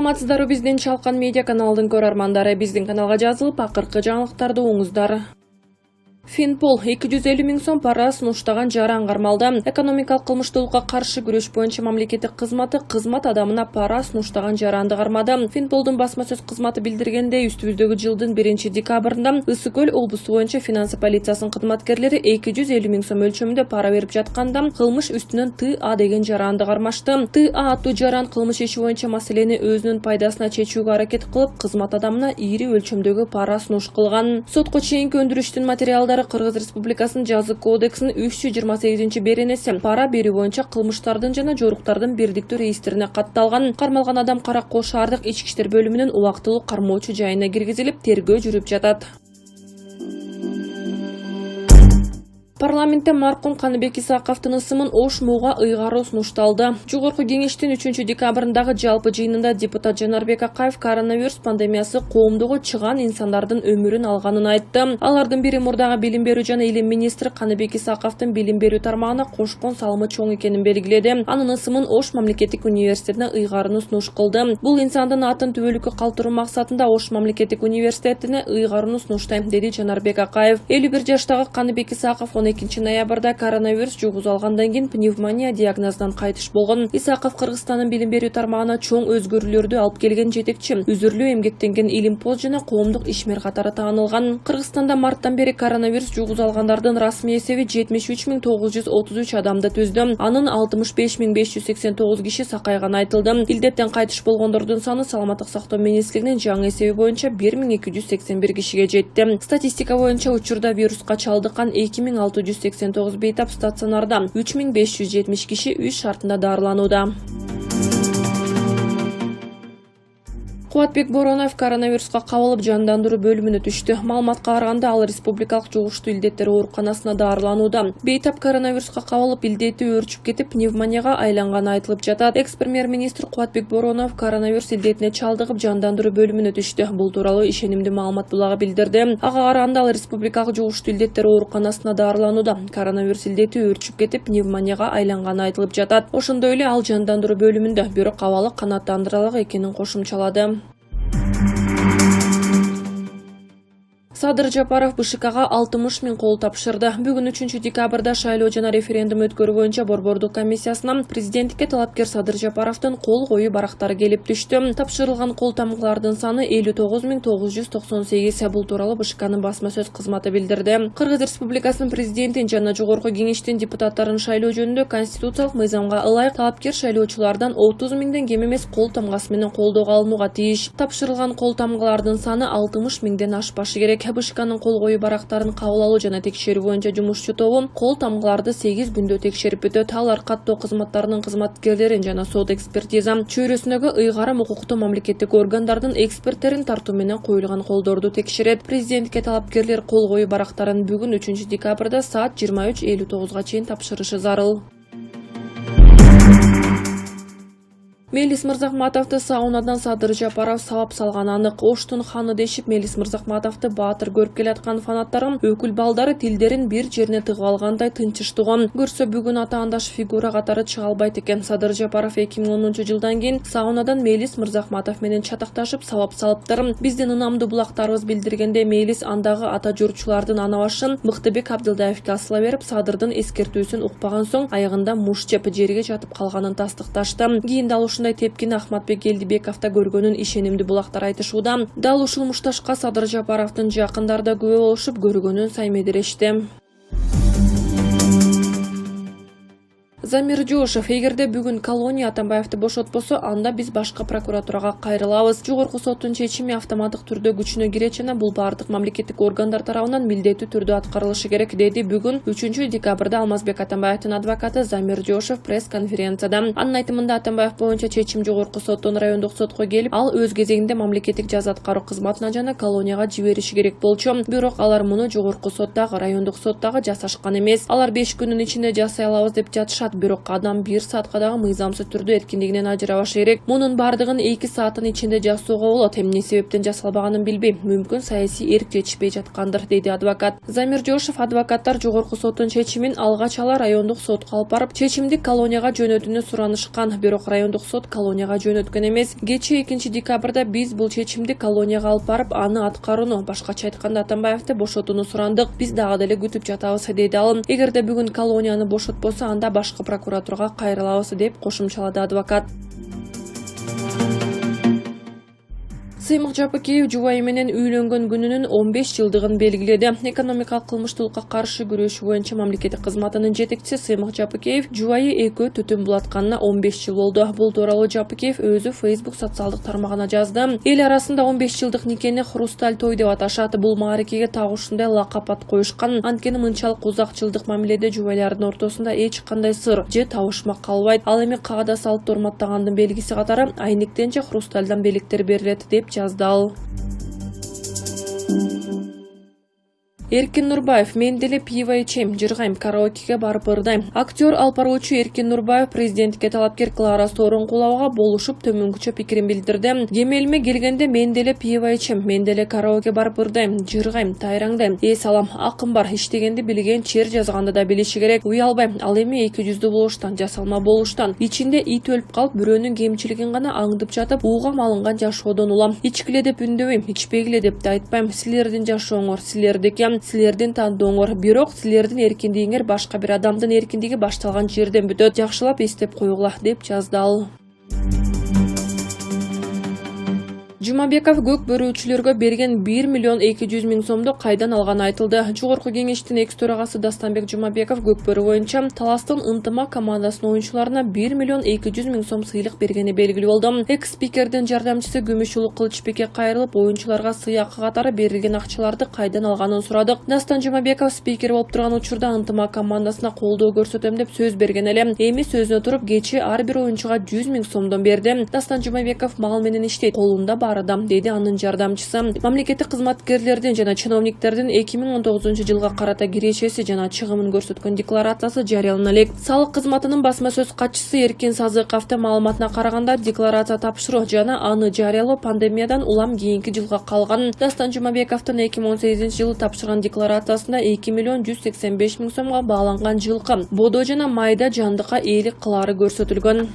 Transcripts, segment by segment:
Саламатсыздарбы, биздин Чалкан медиа каналдын көрөрмандары. Биздин каналга жазылып, акыркы жаңылыктарды оңуздар. Финпол 250 миң сом пара сунуштаган жара аңгармалды. Экономикалык кылмыштуулукка каршы күрөш боюнча мамлекеттик кызматы кызмат адамына пара сунуштаган жаранды кармады. Финполдун басма сөз кызматы билдиргендей, үстүбүздөгү жылдын 1-декабрында Ысык Көл облусу боюнча финансы полициясынын кызматкерлери 250 миң сом өлчөмүндө пара берип жатканда кылмыш үстүнөн ТА деген жаранды кармашты. ТА аттуу жаран кылмыш иши боюнча маселени өзүнүн пайдасына чечүүгө аракет кылып, кызмат адамына ири өлчөмдөгү пара сунуш кылган. Сотко чейинки өндүрүштүн материалдары Кыргыз Республикасынын жазык кодексинин 328-беренеси пара берүү боюнча кылмыштардын жана жоруктардын бирдиктүү реестрине катталган. Кармалган адам Кара Кол шаардык ички иштер бөлүмүнүн убактылуу кармоочу жайына киргизилип, тергөө жүрүп жатат. Парламентте маркум Каныбек Исаковдун ысымын Ош Мууга ыйгаруу сунушталды. Жогорку кеңештин 3-декабрындагы жалпы жыйынында депутат Жанарбек Акаев коронавирус пандемиясы коомдогу чыган инсандардын өмүрүн алганын айтты. Алардын бири мурдагы билим берүү жана илим министри Каныбек Исаковдун билим берүү тармагына кошкон салымы чоң экенин белгиледи. Анын ысымын Ош мамлекеттик университетине ыйгарууну сунуш кылды. Бул инсандын атын түбөлүккө калтыруу максатында Ош мамлекеттик университетине ыйгарууну сунуштайм, деди Жанарбек Акаев. 51 жаштагы Каныбек Исаков 2-ноябрда коронавирус жугузуп алгандан кийин пневмония диагнозунан кайтыш болгон. Исаков Кыргызстандын билим берүү тармагына чоң өзгөрүүлөрдү алып келген жетекчи, үзүрлүү эмгектенген илимпоз жана коомдук ишмер катары таанылган. Кыргызстанда марттан бери коронавирус жугузуп алгандардын расмий эсеби 73.933 адамды түздү. Анын 65.589 киши сакайганы айтылды. Илдеттен кайтыш болгондордун саны Саламаттык сактоо министрлигинин жаңы эсеби боюнча 1281 кишиге жетти. Статистика боюнча учурда вируска чалдыккан 2689 бейтап стационарда, 3570 киши үй шартында дарыланууда. Кубатбек Боронов коронавируска кабылып жандандыруу бөлүмүнө түштү. Маалыматка караганда ал республикалык жугуштуу илдеттер ооруканасына дарыланууда. Бейтап коронавируска кабылып илдети өөрчүп кетип, пневмонияга айланганы айтылып жатат. Экс-премьер-министр Кубатбек Боронов коронавирус илдетине чалдыгып жандандыруу бөлүмүнө түштү. Бул тууралуу ишенимдүү маалымат булагы билдирди. Ага караганда ал республикалык жугуштуу илдеттер ооруканасына дарыланууда. Коронавирус илдети өөрчүп кетип, пневмонияга айланганы айтылып жатат. Ошондой эле ал жандандыруу бөлүмүндө, бирок абалы канааттандырарлык экенин кошумчалады. Садыр Жапаров БШКга 60 миң кол тапшырды. Бүгүн 3-декабрда шайлоо жана референдум өткөрүү боюнча борбордук комиссиясынан президенттикке талапкер Садыр Жапаровдун кол коюу барактары келип түштү. Тапшырылган кол тамгалардын саны 59.998. Бул тууралуу БШКнын басма сөз кызматы билдирди. Кыргыз Республикасынын президентин жана жогорку кеңештин депутаттарын шайлоо жөнүндө конституциялык мыйзамга ылайык талапкер шайлоочулардан 30 миңден кем эмес кол тамгасы менен колдоого алынууга тийиш. Тапшырылган кол тамгалардын саны 60 миңден ашпашы керек. БШКнын кол коюу барактарын кабыл алуу жана текшерүү боюнча жумушчу тобу кол тамгаларды 8 күндө текшерип өтөт. Алар каттоо кызматтарынын кызматкерлерин жана сот экспертиза чөйрөсүндөгү ыйгарым укуктуу мамлекеттик органдардын эксперттерин тартуу менен коюлган колдорду текшерет. Президентке талапкерлер кол коюу барактарын бүгүн 3-декабрда саат 23:59 чейин тапшырышы зарыл. Мелис Мырзахматовду саунадан Садыр Жапаров сабап салганы анык. Оштун ханы дешип Мелис Мырзахматовду баатыр көрүп келаткан фанаттарым өкүл балдары тилдерин бир жерине тыгып алгандай тынчыштыгын көрсө бүгүн атаандаш фигура катары чыга албайт экен. Садыр Жапаров 2010-жылдан кийин саунадан Мелис Мырзахматов менен чатакташып сабап салыптыр. Биздин ынамдуу булактарыбыз билдиргенде Мелис андагы ата журчулардын ана башын Мыктыбек Абдылдаевге асыла берип, Садырдын эскертүүсүн укпаган соң аягында муш жеп жерге жатып калганын тастыкташты. Кийин дал ушундай тепкини Ахматбек Келдибековдо көргөнүн ишенимдүү булактар айтышууда. Дал ушул мушташка Садыр Жапаровдун жакындары да күбө болушуп, көргөнүн саймедирешти. Замир Жошев: эгерде бүгүн колония Атамбаевди бошотпосо, анда биз башкы прокуратурага кайрылабыз. Жогорку соттун чечими автоматтык түрдө күчүнө кирет жана бул бардык мамлекеттик органдар тарабынан милдеттүү түрдө аткарылышы керек, деди бүгүн 3-декабрда Алмазбек Атамбаевдин адвокаты Замир Жошев пресс-конференцияда. Анын айтымында Атамбаев боюнча чечим жогорку соттон райондук сотко келип, ал өз кезегинде мамлекеттик жаза аткаруу кызматына жана колонияга жибериши керек болчу. Бирок алар муну жогорку соттагы, райондук соттагы жасашкан эмес. Алар 5 күнүн ичинде жасай алабыз деп жатышат. бирок адам 1 саатка дагы мыйзамсыз түрдө эркиндигинен ажырабашы керек. Мунун бардыгын 2 сааттын ичинде жасоого болот. Эмне себептен жасалбаганын билбейм. Мүмкүн саясий эрк жетишпей жаткандыр, деди адвокат. Замир Жошев адвокаттар жогорку соттун чечимин алгач ала райондук сотко алып барып, чечимди колонияга жөнөтүүнү суранышкан, бирок райондук сот колонияга жөнөткөн эмес. Кечээ 2-декабрда биз бул чечимди колонияга алып барып, аны аткарууну, башкача айтканда Атамбаевди бошотууну сурандык. Биз дагы деле күтүп жатабыз, деди ал. Эгерде бүгүн колонияны бошотпосо, анда башкы прокуратурага кайрылабыз, деп кошумчалады адвокат. Сыймык Жапыкеев жубайы менен үйлөнгөн күнүнүн 15 жылдыгын белгиледи. Экономикалык кылмыштуулукка каршы күрөшүү боюнча мамлекеттик кызматынын жетекчиси Сыймык Жапыкеев жубайы экөө түтүн булатканына 15 жыл болду. Бул тууралуу Жапыкеев өзү Facebook социалдык тармагына жазды. Эл арасында 15 жылдык никени хрусталь той деп аташат. Бул мааракеге так ушундай лакап ат коюшкан. Анткени мынчалык узак жылдык мамиледе жубайлардын ортосунда эч кандай сыр же табышмак калбайт. Ал эми каада салыпты урматтагандын белгиси катары айнектен же хрустальдан белектер берилет, деп жазды ал. Эркин Нурбаев: мен деле пиво ичем, жыргайм, караокеге барып ырдайм. Актер, алпаруучу Эркин Нурбаев президентке талапкер Клара Сооронкуловага болушуп төмөнгүчө пикирин билдирди. Кемелиме келгенде мен деле пиво ичем, мен деле караоке барып ырдайм, жыргайм, тайраңдайм. Салам, акым бар, иштегенди билген, чер жазганды да билиши керек. Уялбайм, ал эми 200 болуштан, жасалма болуштан. Ичинде ит өлүп калып, бирөөнүн кемчилигин гана аңдып жатып, уугам алынган жашоодон улам. Ичкиле деп үндөбөйм, ичпегиле деп да айтпайм. Силердин жашооңор, силердики. Силердин тандооңор, бирок силердин эркиндигиңер башка бир адамдын эркиндиги башталган жерден бүтөт. Жакшылап эстеп коюгула, деп жазды ал. Жумабеков көк бөрүүчүлөргө берген 1 миллион 200 миң сомду кайдан алганы айтылды. Жогорку кеңештин экс төрагасы Дастанбек Жумабеков көк бөрүү боюнча Таластын ынтыма командасынын оюнчуларына 1 миллион 200 миң сом сыйлык бергени белгилүү болду. Экс-спикердин жардамчысы Күмүшулу Кылычбекке кайрылып, оюнчуларга сыйакы катары берилген акчаларды кайдан алганын сурадык. Дастан Жумабеков спикер болуп турган учурда ынтыма командасына колдоо көрсөтөм деп сөз берген эле. Эми сөзүнө туруп, кечээ ар бир оюнчуга 100 миң сомдон берди. Дастан Жумабеков мал менен иштейт, колунда адам, деди анын жардамчысы. Мамлекеттик кызматкерлердин жана чиновниктердин 2019 жылга карата кирешеси жана чыгымын көрсөткөн декларациясы жарыялана элек. Салык кызматынын басма сөз катчысы Эркин Сазыковдун маалыматына караганда, декларация тапшыруу жана аны жарыялоо пандемиядан улам кийинки жылга калган. Дастан Жумабековдун 2018 жылы тапшырган декларациясында 2 миллион 185 миң сомго бааланган жылкы, бодо жана майда жандыкка ээлик кылаары көрсөтүлгөн.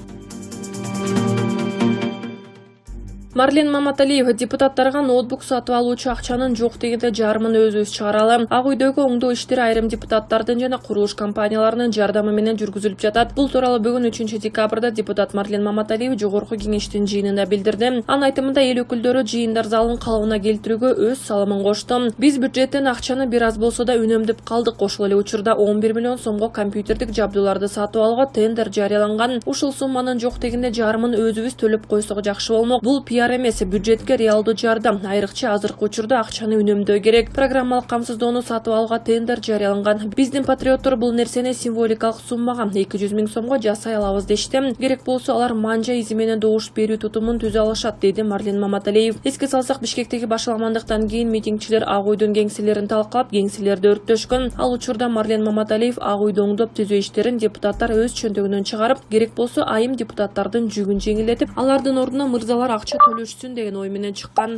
Марлен Маматалиев депутаттарга ноутбук сатып алуучу акчанын жок дегенде жарымын өзүбүз чыгаралы. Ак үйдөгү оңдоо иштери айрым депутаттардын жана курулуш компанияларынын жардамы менен жүргүзүлүп жатат. Бул тууралуу бүгүн 3-декабрда депутат Марлен Маматалиев жогорку кеңештин жыйынында билдирди. Анын айтымында эл өкүлдөрү жыйындар залын калыбына келтирүүгө өз салымын кошту. Биз бюджеттен акчаны бир аз болсо да үнөмдөп калдык. Ошол эле учурда 11 миллион сомго компьютердик жабдууларды сатып алууга тендер жарыяланган. Ушул сумманын жок дегенде жарымын өзүбүз төлөп койсок жакшы болмок. Бул эмес, бюджетке реалдуу жардам. Айрыкча азыркы учурда акчаны үнөмдөө керек. Программалык камсыздоону сатып алууга тендер жарыяланган. Биздин патриоттор бул нерсени символикалык суммага 200 миң сомго жасай алабыз дешти. Керек болсо алар манжа изи менен добуш берүү тутумун түзө алышат, деди Марлен Маматалиев. Эске салсак, Бишкектеги башаламандыктан кийин митингчилер Ак үйдүн кеңселерин талкалап, кеңселерди өрттөшкөн. Ал учурда Марлен Маматалиев Ак үйдү оңдоп түзөө иштерин депутаттар өз чөнтөгүнөн чыгарып, керек болсо айым депутаттардын жүгүн жеңилдетип, алардын ордуна мырзалар акча төлөшсүн деген ой менен чыккан.